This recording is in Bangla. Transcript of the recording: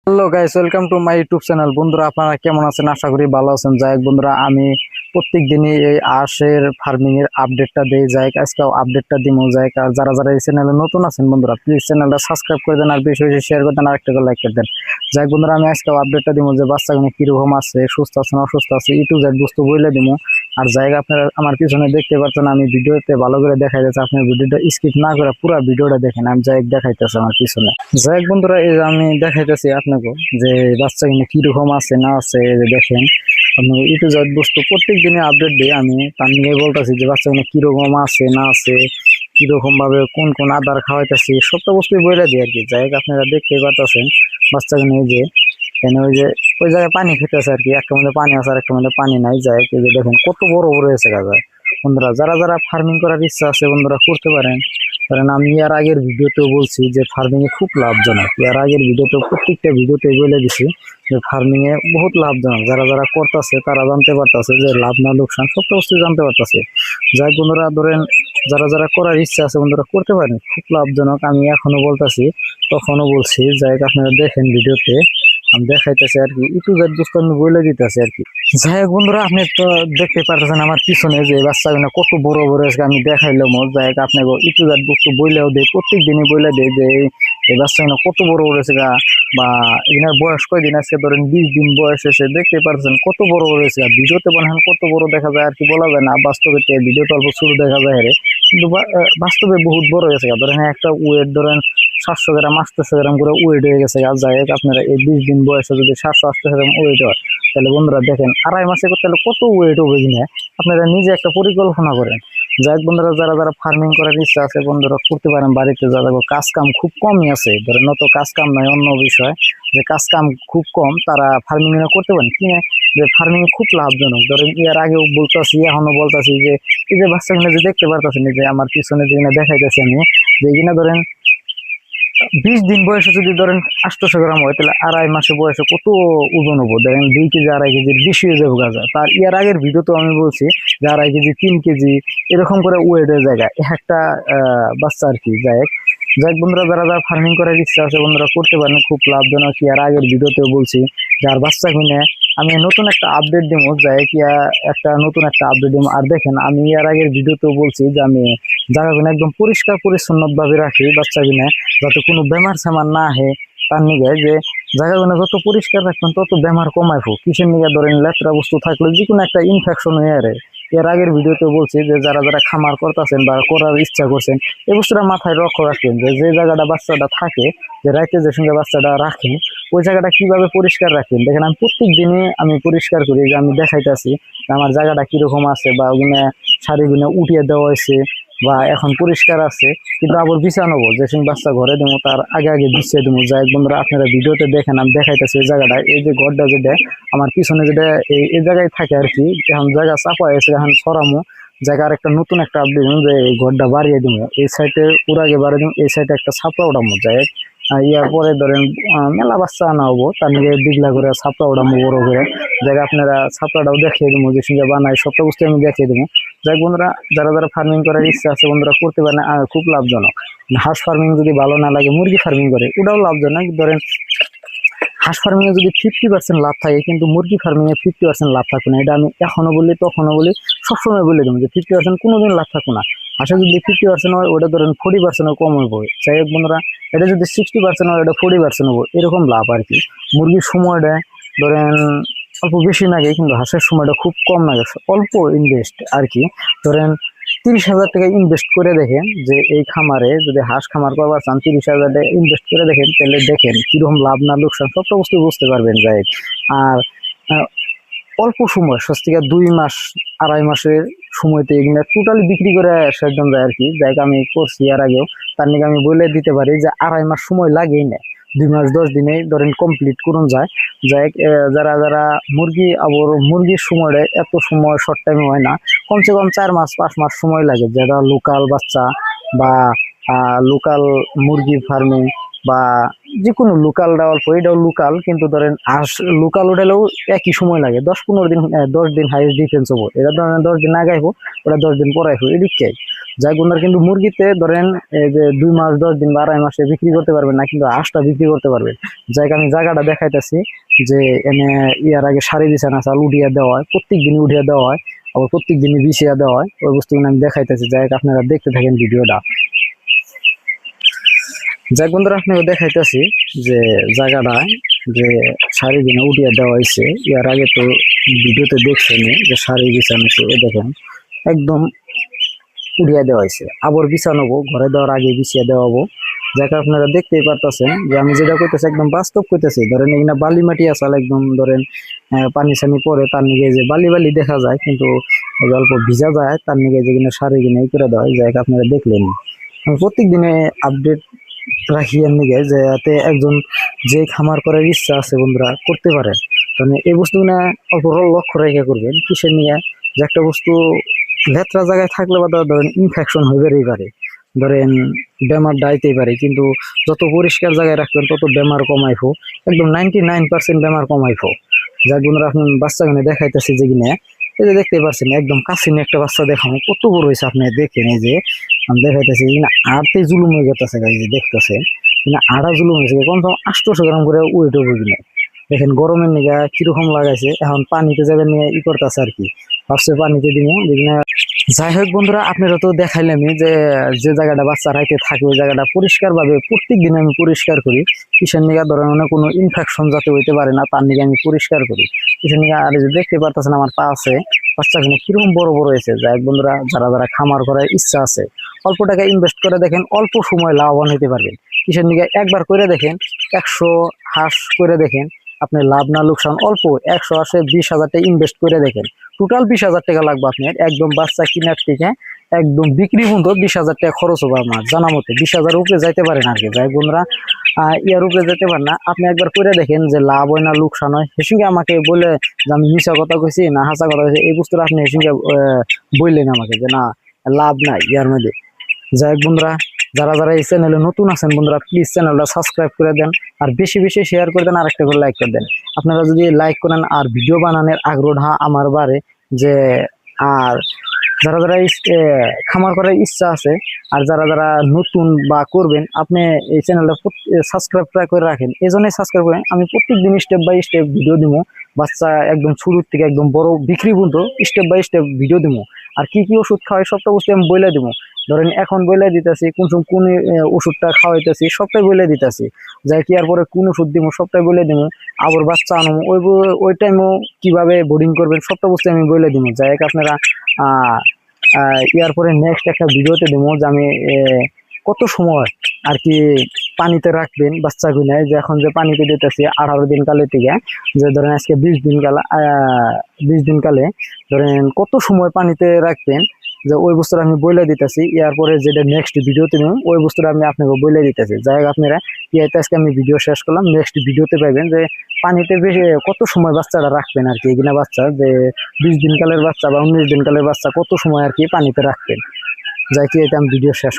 Hello guys, welcome to my YouTube channel. বন্ধুরা, আপনারা কেমন আছেন? আশা করি ভালো আছেন। যাই হোক বন্ধুরা, আমি প্রত্যেক দিনই এই আঁশের ফার্মিং এর আপডেটটা দিয়ে যাই। আজকেও আপডেটটা দিমু যাই। আর যারা যারা এই চ্যানেলে নতুন আছেন বন্ধুরা, প্লিজ চ্যানেলটা সাবস্ক্রাইব করে দেন, আর বেশি বেশি শেয়ার করে দেন, আর একটা করে লাইক করে দেন। যাই হোক বন্ধুরা, আমি আজকেও আপডেটটা দিমু যে বাচ্চাগুলো কিরকম আছে, সুস্থ আছে না অসুস্থ আছে, ই টু জেড বস্তু বলে দিমু। আর জায়গা আপনারা আমার পিছনে দেখতে পাচ্ছেন, আমি ভিডিওতে ভালো করে দেখাই যাচ্ছে। আপনার ভিডিওটা স্কিপ না করে পুরো ভিডিওটা দেখেন। আমি যাই দেখাইতেছি আমার পিছনে। যাই হোক বন্ধুরা, এই যে আমি দেখাইতেছি আপনাকে যে বাচ্চা কিনে কিরকম আছে না আছে, এই যে দেখেন। আপনি ই টু জেড বস্তু প্রত্যেক দিনে আপডেট দিই। আমি তার নিয়ে বলতেছি যে বাচ্চা কিনে কিরকম আছে না আছে, কিরকম ভাবে কোন কোন আদার খাওয়াইতেছি, সবটা বস্তু বলে দিই আর কি। যাই হোক, আপনারা দেখতেই পাচ্ছেন বাচ্চা কিনে এই যে ওই যে ওই জায়গায় পানি খেতেছে আর কি। একটা মধ্যে পানি আছে আর একটা মধ্যে পানি নাই। যাই হোক, এই যে দেখেন কত বড় বড় হয়েছে গাছ। বন্ধুরা, যারা যারা ফার্মিং করার ইচ্ছা আছে বন্ধুরা করতে পারেন। কারণ আমি এর আগের ভিডিওতেও বলছি যে ফার্মিং এ খুব লাভজনক। এর আগের ভিডিওতে প্রত্যেকটা ভিডিওতে বলে দিছি যে ফার্মিং এ বহুত লাভজনক। যারা যারা করতেছে তারা জানতে পারতেছে যে লাভ না লোকসান সবটা বস্তু জানতে পারতেছে। যাই বন্ধুরা, ধরেন যারা যারা করার ইচ্ছা আছে বন্ধুরা করতে পারেন, খুব লাভজনক। আমি এখনো বলতেছি, তখনও বলছি। যাই হোক, আপনারা দেখেন ভিডিওতে আমি দেখাইতেছি আর কি। ই টু জেড বস্তু আমি বলে দিতেছি আর কি। যাই হোক বন্ধুরা, আপনি তো দেখতে পারতেছেন আমার পিছনে যে বাচ্চাগুলো কত বড় বড় আছে। আমি দেখাইলাম। যাই হোক, আপনাকে ই টু জেড বস্তু বইলেও দেয়, প্রত্যেক দিনই বইলে দেয় যে এই বাচ্চাগুলো কত বড় বড় আছে গা। বা এনার বয়স কয়দিন, আজকে ধরেন 20 দিন বয়স এসে দেখতে পারছেন কত বড় বড় হয়েছে। ভিডিওতে মনে হয় কত বড় দেখা যায় আর কি, বলা যায় না। বাস্তবে ভিডিওতে অল্প ছোট দেখা যায় রে, কিন্তু বাস্তবে বহুত বড় হয়েছে। ধরেন একটা ওয়েট ধরেন 700 গ্রাম 800 গ্রাম করে ওয়েট হয়ে গেছে। আর যাই হোক, আপনারা এই 20 দিন বয়সে যদি 700-800 গ্রাম ওয়েট হয়, তাহলে বন্ধুরা দেখেন আড়াই মাসে করতে হলে কত ওয়েট হবে কিনা। আপনারা নিজে একটা পরিকল্পনা করেন। যাই হোক বন্ধুরা, যারা যারা ফার্মিং করার ইচ্ছা আছে বন্ধুরা করতে পারেন বাড়িতে। যারা কাজ কাম খুব কমই আছে, ধরেন অত কাজ কাম নয়, অন্য বিষয় যে কাজ কাম খুব কম, তারা ফার্মিং করতে পারেন কিনা। যে ফার্মিং খুব লাভজনক। ধরেন এর আগেও বলতেছি, এখনো বলতেছি যে এই যে বাচ্চাগুলো যে দেখতে পারতেছেন, যে আমার পিছনে যেগুলো দেখাইতেছি আমি, যে এগুলো ধরেন 20 দিন বয়সে যদি ধরেন 800 গ্রাম হয়, তাহলে আড়াই মাসে বয়সে কত ওজন হবো। ধরেন 2 কেজি 2.5 কেজির বেশি হয়ে যাবে গাজা। তার এর আগের ভিডিও তো আমি বলছি যে 2.5 কেজি 3 কেজি এরকম করে ওয়েটের জায়গায় একটা বাচ্চা আর কি। যাই হোক, বন্ধুরা, যারা যারা ফার্মিং করার ইচ্ছা আছে বন্ধুরা করতে পারেন, খুব লাভজনক। এর আগের ভিডিওতেও বলছি যার বাচ্চা কিনে আমি নতুন একটা আপডেট দিব। যাই কি একটা নতুন একটা আপডেট দিব। আর দেখেন, আমি এর আগের ভিডিওতেও বলছি যে আমি জায়গাগুলো একদম পরিষ্কার পরিচ্ছন্ন ভাবে রাখি বাচ্চা কিনে, যাতে কোনো বেমার সেমার না আহে। তার নিগে যে জায়গাগুলো যত পরিষ্কার রাখবেন তত বেমার কমাইবো। কিসের নিগে ধরেন লেত্রা বস্তু থাকলে যে কোনো একটা ইনফেকশন হয়ে আরে। এর আগের ভিডিওতে বলছি যে যারা যারা খামার করতেছেন বা করার ইচ্ছা করছেন, এই বস্তুটা মাথায় লক্ষ্য রাখবেন যে যে জায়গাটা বাচ্চাটা থাকে, যে রাইতে যে সঙ্গে বাচ্চাটা রাখেন, ওই জায়গাটা কিভাবে পরিষ্কার রাখবেন। দেখেন, আমি প্রত্যেক দিনই আমি পরিষ্কার করি। যে আমি দেখাইতেছি আমার জায়গাটা কিরকম আছে, বা ওখানে শাড়িগুলো উঠিয়ে দেওয়া হয়েছে বা এখন পরিষ্কার আছে, কিন্তু আবার বিছানো যে বাচ্চা ঘরে দেবো তার আগে আগে বিছিয়ে দেবো। যাই বন্ধুরা, আপনারা ভিডিওতে দেখেন আমি দেখাইতেছি এই জায়গাটা, এই যে ঘরটা যেটা আমার পিছনে যেটা এই জায়গায় থাকে আর কি। এখন জায়গা চাপা হয়েছে, এখন সরামো জায়গার একটা নতুন একটা আপডেট যে এই ঘরটা বাড়িয়ে দেবো। এই সাইডে পুরো আগে বাড়িয়ে দেবো, এই সাইডে একটা ছাপড়া ওঠামো। যাই ইয়ার পরে ধরেন মেলা বাচ্চা আনা হবো, তার নিয়ে দিগলা করে ছাপড়া ওঠামো বড় করে। জায়গা আপনারা ছাপড়াটাও দেখিয়ে দেবো, যে সঙ্গে বানাই সবটা বস্তু আমি দেখিয়ে দেবো। যাই বন্ধুরা, যারা যারা ফার্মিং করার ইচ্ছা আছে বন্ধুরা করতে পারেন, খুব লাভজনক। হাঁস ফার্মিং যদি ভালো না লাগে মুরগি ফার্মিং করে, ওটাও লাভজনক। ধরেন হাঁস ফার্মিং এ যদি 50% লাভ থাকে, কিন্তু মুরগি ফার্মিং এ 50% লাভ থাকবে না। এটা আমি এখনো বলি, তখনও বলি, সবসময় বলে দেবো যে 50% কোনোদিন লাভ থাকবে না। হাঁসে যদি 50% হয়, ওটা ধরেন 40% কম হইব। যাই হোক বন্ধুরা, এটা যদি 60% হয়, ওটা 40% হবো, এরকম লাভ আর কি। মুরগির সময়টা ধরেন অল্প বেশি লাগে, কিন্তু হাঁসের সময়টা খুব কম লাগে, অল্প ইনভেস্ট আর কি। ধরেন 30,000 টাকা ইনভেস্ট করে দেখেন যে এই খামারে যদি হাঁস খামার করবার চান, 30,000 টাকা ইনভেস্ট করে দেখেন, তাহলে দেখেন কিরকম লাভ না লোকসান সবটা বস্তু বুঝতে পারবেন। যাই আর অল্প সময় স্বস্তিকা 2 মাস 2.5 মাসের সময়তে এগুলো টোটালি বিক্রি করে একদম যায় আর কি। যাই আমি করছি এর আগেও, তার নিয়ে আমি বলে দিতে পারি যে 2.5 মাস সময় লাগেই না, 2 মাস 10 দিনে ধরেন কমপ্লিট করুন যায়। যাই যারা যারা মুরগি, আবার মুরগির সময়টা এত সময় শর্ট টাইমে হয় না, কমসে কম 4 মাস 5 মাস সময় লাগে। যারা লোকাল বাচ্চা বা লোকাল মুরগি ফার্মিং বা যে কোনো লোকালটা অল্প, এটাও লোকাল, কিন্তু ধরেন হাঁস লোকাল উঠালেও একই সময় লাগে, 10-15 দিন 10 দিন হাইস্ট ডিফেন্স হবো। এটা ধরেন 10 দিন আগাইবো, ওটা 10 দিন পরে আইবো, এদিকে যাই বন্ধুরা, কিন্তু মুরগিতে ধরেন এই যে 2 মাস 10 দিন বা 2.5 মাসে বিক্রি করতে পারবেন না, কিন্তু হাঁসটা বিক্রি করতে পারবেন। যাই আমি জায়গাটা দেখাইতেছি যে এনে ইয়ার আগে সারি বিছানা চাল উঠিয়ে দেওয়া হয়, প্রত্যেক দিনই উঠিয়ে দেওয়া হয়, আবার প্রত্যেক দিনই বিছিয়ে দেওয়া হয়। ওই বস্তুগুলো আমি দেখাইতেছি, যাই আপনারা দেখতে থাকেন ভিডিওটা। যাই বন্ধুরা, আপনাকে দেখাইতেছি যে জায়গাটা যে সারি দিনে উঠিয়ে দেওয়া হয়েছে। ইয়ার আগে তো ভিডিওতে দেখছেন যে সারি বিছানো দেখেন একদম উড়িয়ে দেওয়া হয়েছে। আবার বিছানোবো, ঘরে দেওয়ার আগে বিছিয়ে দেওয়াবো। যাকে আপনারা দেখতেই পারতেছেন যে আমি যেটা করতেছি একদম বাস্তব করতেছি। ধরেন এখানে বালি মাটি আসাল একদম ধরেন পানি সানি পরে তার নিগে যে বালি বালি দেখা যায়, কিন্তু অল্প ভিজা যায় তার নিগে যে কিনা সারি কিনে করে দেওয়া হয়। যাকে আপনারা দেখলেন আমি প্রত্যেক দিনে আপডেট রাখি এর নিগে, যে যাতে একজন যে খামার করার ইচ্ছা আছে বন্ধুরা করতে পারে। কারণ এই বস্তুগুলো অল্প লক্ষ্য রেখে করবেন। কিসের নিয়ে, যে একটা বস্তু লেত্রা জায়গায় থাকলে বা ধরেন ইনফেকশন হইবেই পারে, ধরেন বেমার ডাইতেই পারে, কিন্তু যত পরিষ্কার জায়গায় রাখবেন তত বেমার কমাইবো। একদম 99% বেমার কমাইবো। যার বন্ধুরা আপনি বাচ্চাগুলো দেখাইতেছি যে কিনে এই যে দেখতে পাচ্ছেন একদম কাছে নিয়ে একটা বাচ্চা দেখানো কত বড় হয়েছে আপনি দেখেন। এই যে আমি দেখাইতেছি কিনা আড়তে জুলুম হয়ে গেছে, যে দেখতেছেন কিনা আড়া জুলুম হয়েছে কমসে কম 800 গ্রাম করে ওয়েট হবে কিনা। দেখেন গরমের নিগা কিরকম লাগাইছে, এখন পানিতে যাবেন নিয়ে করতেছে আর কি, ভাবছে পানিতে দিনে যেখানে। যাই হোক বন্ধুরা, আপনারা তো দেখাইলামই যে যে জায়গাটা বাচ্চা রাইতে থাকে ওই জায়গাটা পরিষ্কার ভাবে প্রত্যেক দিন আমি পরিষ্কার করি। কিসের নিগা ধরেন কোনো ইনফেকশন যাতে হইতে পারে না তার নিগে আমি পরিষ্কার করি। কিসের নিগা আর যে দেখতে পারতেছেন আমার পা আছে বাচ্চাগুলো কিরকম বড় বড় হয়েছে। যাই হোক বন্ধুরা, যারা যারা খামার করার ইচ্ছা আছে অল্প টাকা ইনভেস্ট করে দেখেন অল্প সময় লাভবান হতে পারবেন। কিসের নিগা একবার করে দেখেন, 100 হাঁস করে দেখেন, আপনি লাভ না লোকসান অল্প 100 হাঁসে 20,000 টাকা ইনভেস্ট করে দেখেন, টোটাল 20,000 টাকা লাগবে আপনার একদম বাচ্চা কিনার থেকে একদম বিক্রি পর্যন্ত 20,000 টাকা খরচ হবে আমার জানা মতে। 20,000 উপরে যাইতে পারেন আর কি। যাই বন্ধুরা, ইয়ার উপরে যেতে পারেন না, আপনি একবার করে দেখেন যে লাভ হয় না লোকসান হয়। হেসিংকে আমাকে বলে যে আমি মিশা কথা কইছি না হাসা কথা কইছি, এই বস্তুটা আপনি হেসিংকে বললেন আমাকে যে না লাভ নাই ইয়ার মধ্যে। যাই হোক বন্ধুরা, যারা যারা এই চ্যানেলে নতুন আছেন বন্ধুরা প্লিজ চ্যানেলটা সাবস্ক্রাইব করে দেন, আর বেশি বেশি শেয়ার করে দেন, আর একটা করে লাইক করে দেন। আপনারা যদি লাইক করেন আর ভিডিও বানানোর আগ্রহ আমার বাড়ে যে। আর যারা যারা খামার করার ইচ্ছা আছে আর যারা যারা নতুন বা করবেন, আপনি এই চ্যানেলটা সাবস্ক্রাইব করে রাখেন। এই জন্যই সাবস্ক্রাইব করেন, আমি প্রত্যেক দিন স্টেপ বাই স্টেপ ভিডিও দিব। বাচ্চা একদম শুরুর থেকে একদম বড় বিক্রি পর্যন্ত স্টেপ বাই স্টেপ ভিডিও দিব। আর কি কি ওষুধ খাওয়াই সবটা বস্তু আমি বলে দিব। ধরেন এখন বলে দিতেছি কোন ওষুধটা খাওয়াইতেছি সবটাই বলে দিতেছি। যাই কি আর পরে কোন ওষুধ দিব সবটাই বলে দিব। আবার বাচ্চা আনো ওই টাইমও কিভাবে বোর্ডিং করবেন সবটা বস্তু আমি বলে দিব। যাই হোক আপনারা ইয়ার পরে নেক্সট একটা ভিডিওতে দেবো যে আমি কত সময় আর কি পানিতে রাখবেন বাচ্চা গুনায়, যে এখন যে পানিতে দিতেছি 18 দিন কালে থেকে, যে ধরেন আজকে 20 দিন কালে 20 দিন কালে ধরেন কত সময় পানিতে রাখবেন, যে ওই বস্তুটা আমি বলে দিতেছি। এরপরে যেটা নেক্সট ভিডিওতে নেব ওই বস্তুটা আমি আপনাকে বলে দিতেছি। যাই হোক আপনারা ইয়াতে আজকে আমি ভিডিও শেষ করলাম, নেক্সট ভিডিওতে পাইবেন যে পানিতে বেশি কত সময় বাচ্চাটা রাখবেন আর কি। এগুলা বাচ্চা যে 20 দিন কালের বাচ্চা বা 19 দিন কালের বাচ্চা কত সময় আর কি পানিতে রাখবেন। যাই কি এটা আমি ভিডিও শেষ